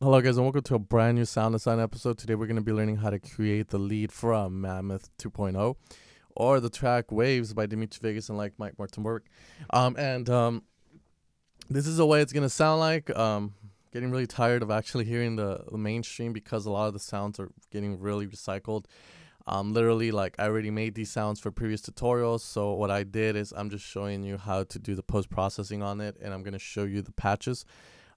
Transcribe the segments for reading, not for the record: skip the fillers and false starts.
Hello guys and welcome to a brand new sound design episode. Today we're going to be learning how to create the lead from Mammoth 2.0 or the track Waves by Dimitri Vegas and like Mike Martinberg. This is the way it's going to sound like. Getting really tired of actually hearing the mainstream because a lot of the sounds are getting really recycled. Literally, like, I already made these sounds for previous tutorials, so what I did is I'm just showing you how to do the post-processing on it, and I'm going to show you the patches.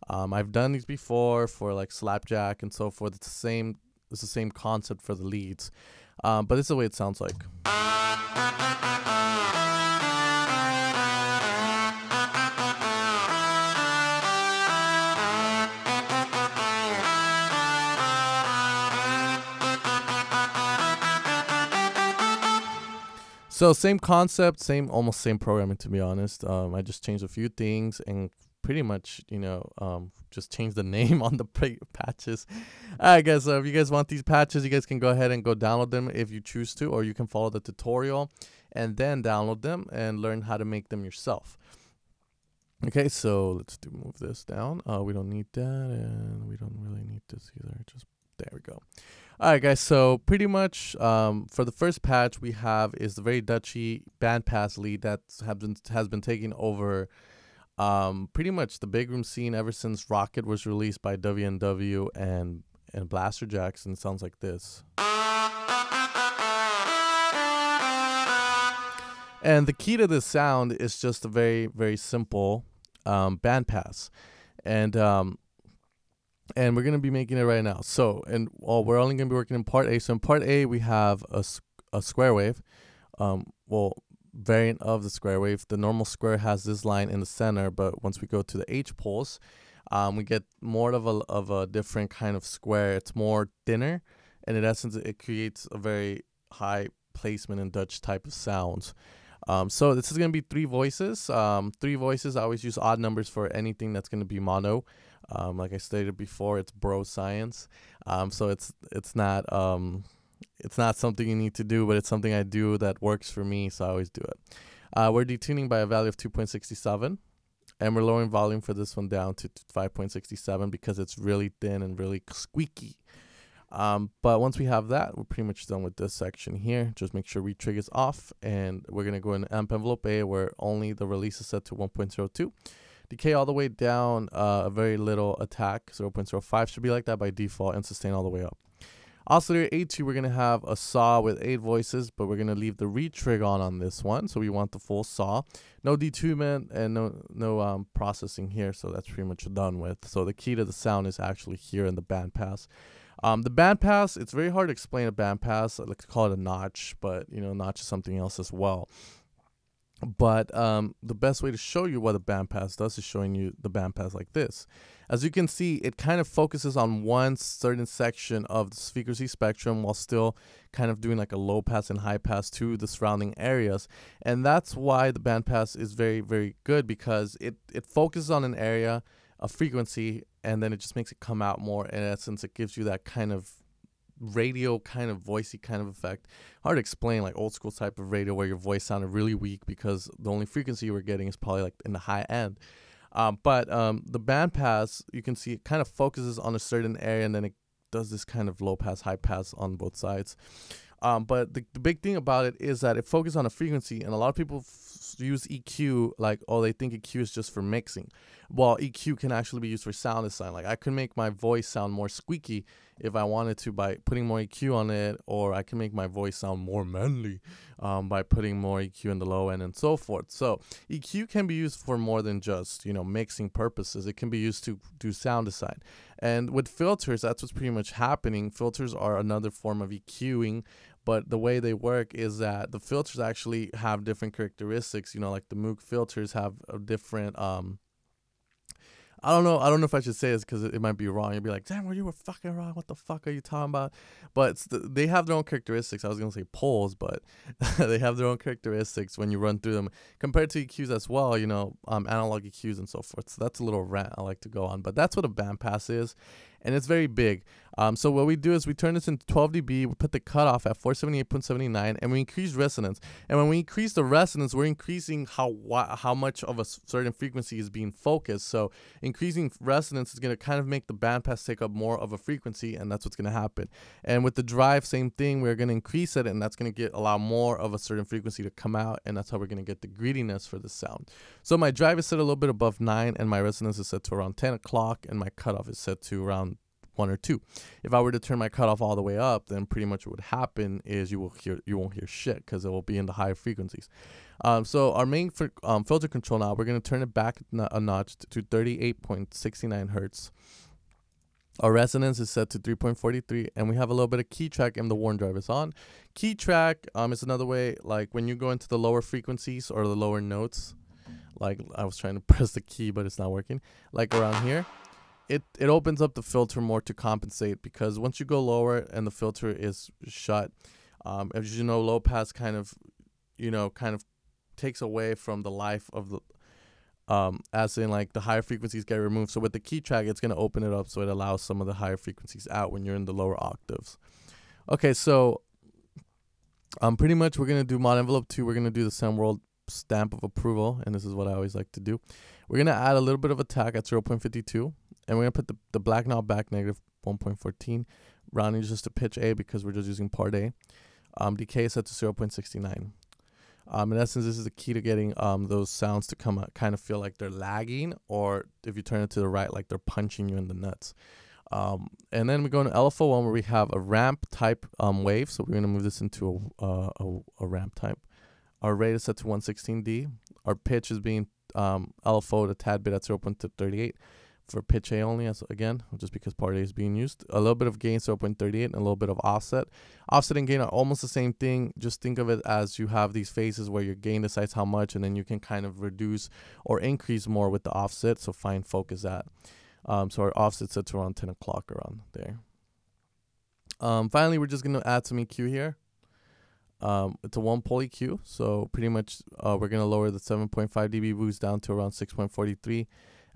I've done these before for like Slapjack and so forth. It's the same concept for the leads, but this is the way it sounds like. So same concept, almost same programming, to be honest. I just changed a few things and pretty much, just change the name on the patches. I guess if you guys want these patches, you guys can go ahead and go download them if you choose to, or you can follow the tutorial and then download them and learn how to make them yourself. Okay, so let's move this down. We don't need that, and we don't really need this either. Just there we go. All right, guys. So pretty much for the first patch we have is the very Dutchy bandpass lead that has been taking over pretty much the big room scene ever since Rocket was released by WNW and Blasterjaxx, and it sounds like this. And the key to this sound is just a very, very simple bandpass, and we're gonna be making it right now. So, we're only gonna be working in part A. So in part A, we have a square wave, variant of the square wave. The normal square has this line in the center, but once we go to the H pulse, we get more of a different kind of square. It's more thinner, and in essence, it creates a very high placement in Dutch type of sounds. So this is gonna be three voices. Three voices. I always use odd numbers for anything that's gonna be mono. Like I stated before, it's bro science. So it's not something you need to do, but it's something I do that works for me, so I always do it. We're detuning by a value of 2.67, and we're lowering volume for this one down to 5.67 because it's really thin and really squeaky. But once we have that, we're pretty much done with this section here. Just make sure read triggers off, and we're gonna go in amp envelope A where only the release is set to 1.02. Decay all the way down, a very little attack, 0.05 should be like that by default, and sustain all the way up. Oscillator A2, we're going to have a saw with 8 voices, but we're going to leave the read trig on this one, so we want the full saw. No detunement and no processing here, so that's pretty much done with. So the key to the sound is actually here in the bandpass. The bandpass, it's very hard to explain a bandpass. I like to call it a notch, but notch is something else as well. But the best way to show you what a bandpass does is showing you the bandpass like this. As you can see, it kind of focuses on one certain section of the frequency spectrum while still kind of doing like a low pass and high pass to the surrounding areas. And that's why the bandpass is very, very good, because it focuses on an area, a frequency, and then it just makes it come out more. In essence, it gives you that kind of radio kind of voicey kind of effect. Hard to explain, like old school type of radio where your voice sounded really weak because the only frequency you were getting is probably like in the high end. But the bandpass, you can see it kind of focuses on a certain area, and then it does this kind of low pass, high pass on both sides. But the big thing about it is that it focuses on a frequency, and a lot of people use EQ like, oh, they think EQ is just for mixing. Well, EQ can actually be used for sound design. Like, I can make my voice sound more squeaky if I wanted to by putting more EQ on it, or I can make my voice sound more manly by putting more EQ in the low end and so forth. So EQ can be used for more than just mixing purposes. It can be used to do sound design. And with filters, that's what's pretty much happening. Filters are another form of EQing, but the way they work is that the filters actually have different characteristics. Like the Moog filters have a different I don't know if I should say this because it might be wrong. You'd be like, damn, you were fucking wrong. What the fuck are you talking about? But they have their own characteristics. I was going to say poles, but they have their own characteristics when you run through them compared to EQs as well, analog EQs and so forth. So that's a little rant I like to go on. But that's what a bandpass is. and it's very big. So what we do is we turn this into 12 dB, we put the cutoff at 478.79, and we increase resonance. And when we increase the resonance, we're increasing how much of a certain frequency is being focused. So increasing resonance is going to kind of make the bandpass take up more of a frequency, and that's what's going to happen. And with the drive, same thing, we're going to increase it, and that's going to allow more of a certain frequency to come out, and that's how we're going to get the greediness for the sound. So my drive is set a little bit above 9, and my resonance is set to around 10 o'clock, and my cutoff is set to around 1 or 2. If I were to turn my cutoff all the way up, then pretty much what would happen is you won't hear shit, because it will be in the higher frequencies. So our main filter control now, we're going to turn it back a notch to 38.69 hertz. Our resonance is set to 3.43, and we have a little bit of key track, and the Warn drive is on. Key track is another way, like when you go into the lower frequencies or the lower notes, like I was trying to press the key, but it's not working, like around here. It opens up the filter more to compensate, because once you go lower and the filter is shut, as you know, low pass kind of takes away from the life of the, as in like the higher frequencies get removed. So with the key track, it's going to open it up so it allows some of the higher frequencies out when you're in the lower octaves. Okay, so pretty much we're going to do mod envelope 2. We're going to do the Sound World stamp of approval, and this is what I always like to do. We're going to add a little bit of attack at 0.52. And we're going to put the black knob back negative 1.14. Rounding just to pitch A, because we're just using part A. Decay is set to 0.69. In essence, this is the key to getting those sounds to come out, kind of feel like they're lagging, or if you turn it to the right, like they're punching you in the nuts. And then we go into LFO1, where we have a ramp type wave. So we're going to move this into a ramp type. Our rate is set to 116D. Our pitch is being LFO'd a tad bit at 0.38. For pitch A only, as again, just because part A is being used. A little bit of gain, 0.38, and a little bit of offset. Offset and gain are almost the same thing. Just think of it as you have these phases where your gain decides how much, and then you can kind of reduce or increase more with the offset. So fine focus that. So our offset set to around 10 o'clock around there. Finally, we're just going to add some EQ here. It's a 1-pole EQ. So pretty much we're going to lower the 7.5 dB boost down to around 6.43.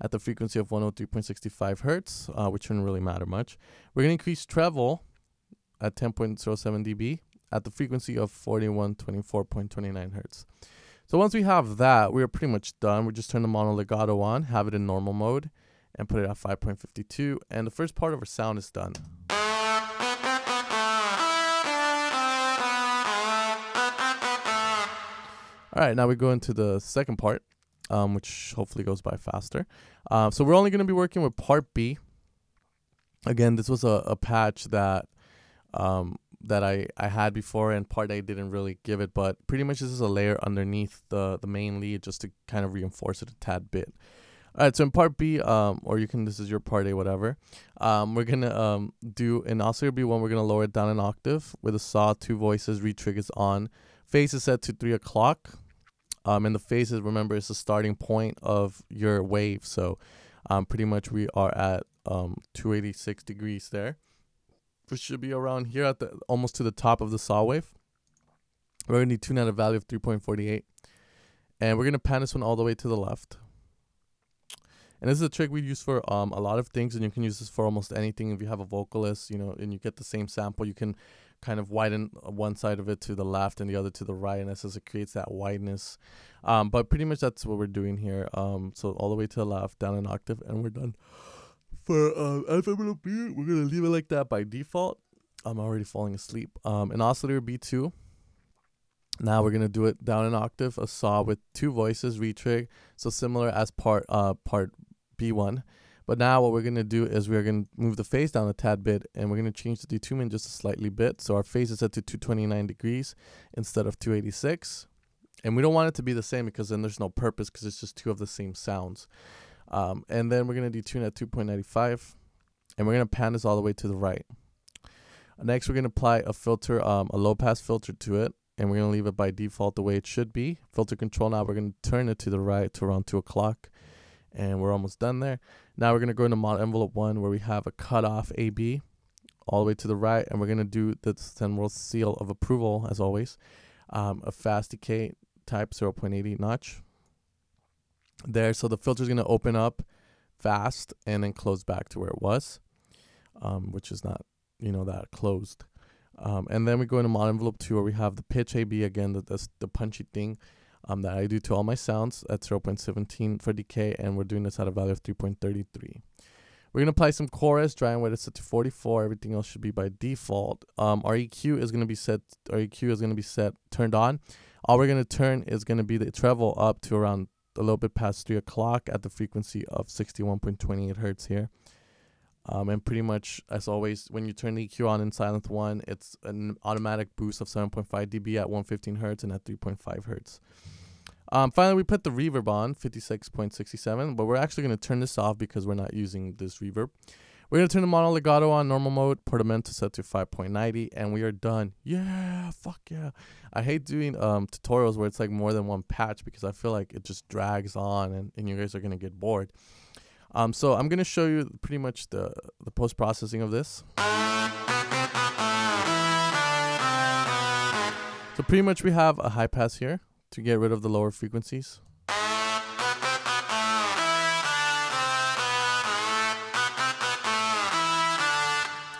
At the frequency of 103.65 hertz, which shouldn't really matter much. We're going to increase treble at 10.07 dB at the frequency of 4124.29 hertz. So once we have that, we are pretty much done. We just turn the mono legato on, have it in normal mode, and put it at 5.52. And the first part of our sound is done. All right, now we go into the second part. Which hopefully goes by faster. So we're only going to be working with part B. Again, this was a patch that I had before, and part A didn't really give it, but pretty much this is a layer underneath the main lead just to kind of reinforce it a tad bit. All right, so in part B, or you can, this is your part A, whatever. We're going to do in oscillator B1, we're going to lower it down an octave with a saw, 2 voices, retrig is on. Phase is set to 3 o'clock. And the phases, remember, is the starting point of your wave. So pretty much we are at 286 degrees there. We should be around here at the almost to the top of the saw wave. We're going to tune at a value of 3.48. And we're going to pan this one all the way to the left. And this is a trick we use for a lot of things, and you can use this for almost anything. If you have a vocalist, and you get the same sample, you can kind of widen one side of it to the left and the other to the right, and as it creates that wideness. But pretty much that's what we're doing here. So all the way to the left, down an octave, and we're done. For FM B, we're going to leave it like that by default. I'm already falling asleep. In oscillator B2, now we're going to do it down an octave, a saw with 2 voices, retrig. So similar as part B1. But now what we're going to do is we're going to move the phase down a tad bit, and we're going to change the detunement just a slightly bit. So our phase is set to 229 degrees instead of 286. And we don't want it to be the same, because then there's no purpose, because it's just 2 of the same sounds. And then we're going to detune at 2.95, and we're going to pan this all the way to the right. Next, we're going to apply a filter, a low pass filter to it, and we're going to leave it by default the way it should be. Filter control, now we're going to turn it to the right to around 2 o'clock. And we're almost done there. Now we're going to go into mod envelope 1, where we have a cutoff AB all the way to the right. And we're going to do the Sound World seal of approval, as always. A fast decay type 0.80 notch there. So the filter is going to open up fast and then close back to where it was. which is not, that closed. And then we go into mod envelope 2, where we have the pitch AB again. That's the punchy thing that I do to all my sounds at 0.17 for decay, and we're doing this at a value of 3.33. We're going to apply some chorus, dry and wet is set to 44. Everything else should be by default. Our EQ is going to be set turned on. All we're going to turn is going to be the treble up to around a little bit past 3 o'clock at the frequency of 61.28 hertz here. And pretty much, as always, when you turn the EQ on in Silent 1, it's an automatic boost of 7.5 dB at 115 hertz and at 3.5 hertz. Finally, we put the reverb on, 56.67, but we're actually going to turn this off because we're not using this reverb. We're going to turn the mono legato on normal mode, portamento set to 5.90, and we are done. Yeah, fuck yeah. I hate doing tutorials where it's like more than one patch because I feel like it just drags on and you guys are going to get bored. So I'm going to show you pretty much the post-processing of this. So pretty much we have a high pass here to get rid of the lower frequencies.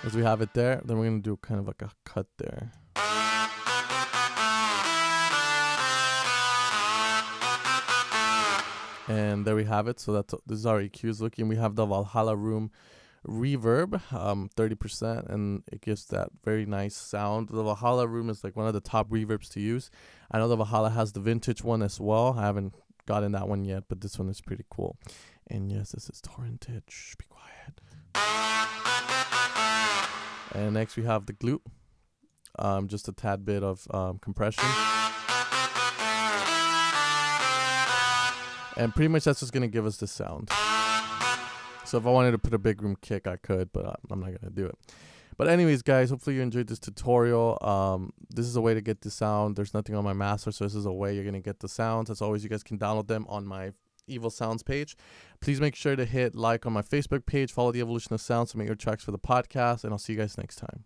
As we have it there, then we're going to do kind of like a cut there. And there we have it. So this is our EQs looking. We have the Valhalla Room reverb, 30%, and it gives that very nice sound. The Valhalla Room is like one of the top reverbs to use. I know the Valhalla has the vintage one as well. I haven't gotten that one yet, but this one is pretty cool. And yes, this is torrented. Shh, be quiet. And next we have the glute, just a tad bit of compression. And pretty much that's just going to give us the sound. So if I wanted to put a big room kick, I could, but I'm not going to do it. But anyways, guys, hopefully you enjoyed this tutorial. This is a way to get the sound. There's nothing on my master, so this is a way you're going to get the sounds. As always, you guys can download them on my Evil Sounds page. Please make sure to hit like on my Facebook page. Follow the Evolution of Sound to make your tracks for the podcast, and I'll see you guys next time.